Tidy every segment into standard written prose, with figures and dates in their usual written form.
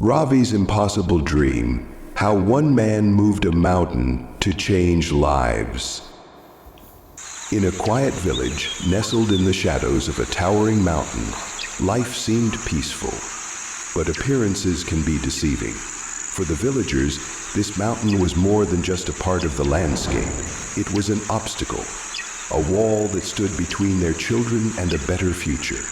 Ravi's impossible dream, how one man moved a mountain to change lives. In a quiet village, nestled in the shadows of a towering mountain, life seemed peaceful. But appearances can be deceiving. For the villagers, this mountain was more than just a part of the landscape. It was an obstacle, a wall that stood between their children and a better future.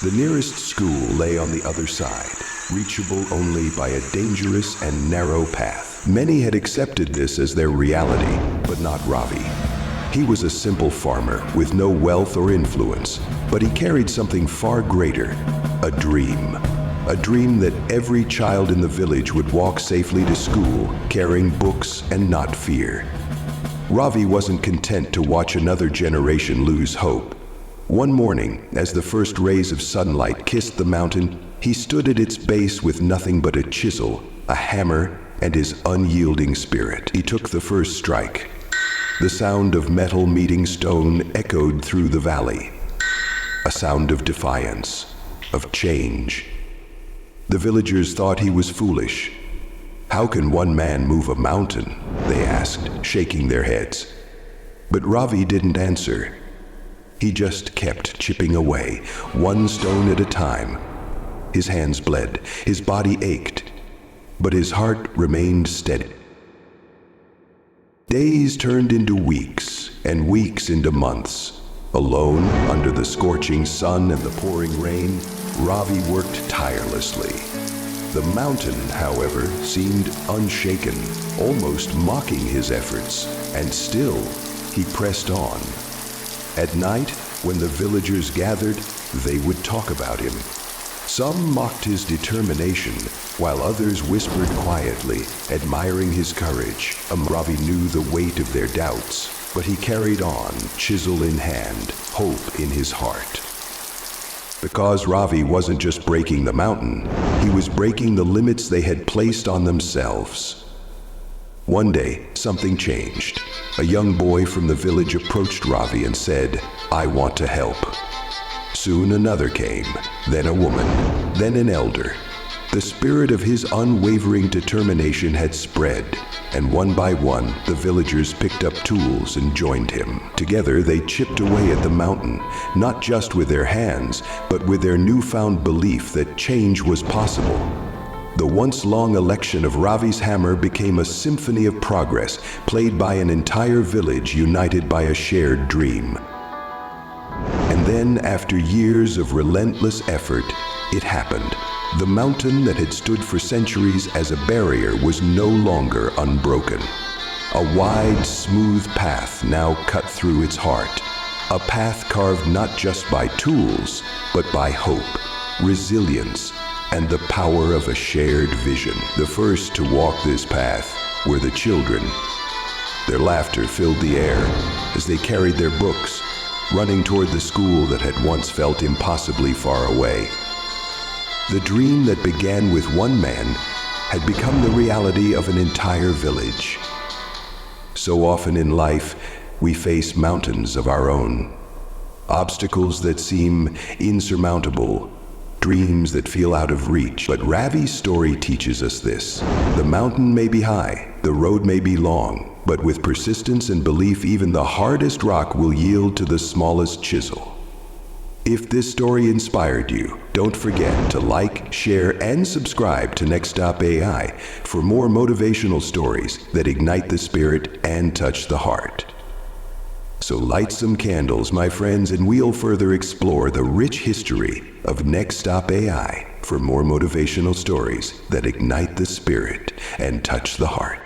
The nearest school lay on the other side, reachable only by a dangerous and narrow path. Many had accepted this as their reality, but not Ravi. He was a simple farmer with no wealth or influence, but he carried something far greater, a dream. A dream that every child in the village would walk safely to school, carrying books and not fear. Ravi wasn't content to watch another generation lose hope. One morning, as the first rays of sunlight kissed the mountain, he stood at its base with nothing but a chisel, a hammer, and his unyielding spirit. He took the first strike. The sound of metal meeting stone echoed through the valley. A sound of defiance, of change. The villagers thought he was foolish. How can one man move a mountain? They asked, shaking their heads. But Ravi didn't answer. He just kept chipping away, one stone at a time. His hands bled, his body ached, but his heart remained steady. Days turned into weeks, and weeks into months. Alone, under the scorching sun and the pouring rain, Ravi worked tirelessly. The mountain, however, seemed unshaken, almost mocking his efforts, and still he pressed on. At night, when the villagers gathered, they would talk about him. Some mocked his determination, while others whispered quietly, admiring his courage. Ravi knew the weight of their doubts, but he carried on, chisel in hand, hope in his heart. Because Ravi wasn't just breaking the mountain, he was breaking the limits they had placed on themselves. One day, something changed. A young boy from the village approached Ravi and said, "I want to help." Soon another came, then a woman, then an elder. The spirit of his unwavering determination had spread, and one by one, the villagers picked up tools and joined him. Together, they chipped away at the mountain, not just with their hands, but with their newfound belief that change was possible. The once-long election of Ravi's hammer became a symphony of progress, played by an entire village united by a shared dream. And then, after years of relentless effort, it happened. The mountain that had stood for centuries as a barrier was no longer unbroken. A wide, smooth path now cut through its heart. A path carved not just by tools, but by hope, resilience, and the power of a shared vision. The first to walk this path were the children. Their laughter filled the air as they carried their books, running toward the school that had once felt impossibly far away. The dream that began with one man had become the reality of an entire village. So often in life, we face mountains of our own. Obstacles that seem insurmountable, dreams that feel out of reach. But Ravi's story teaches us this. The mountain may be high, the road may be long, but with persistence and belief, even the hardest rock will yield to the smallest chisel. If this story inspired you, don't forget to like, share, and subscribe to NextStop AI for more motivational stories that ignite the spirit and touch the heart. So light some candles, my friends, and we'll further explore the rich history of NextStop AI for more motivational stories that ignite the spirit and touch the heart.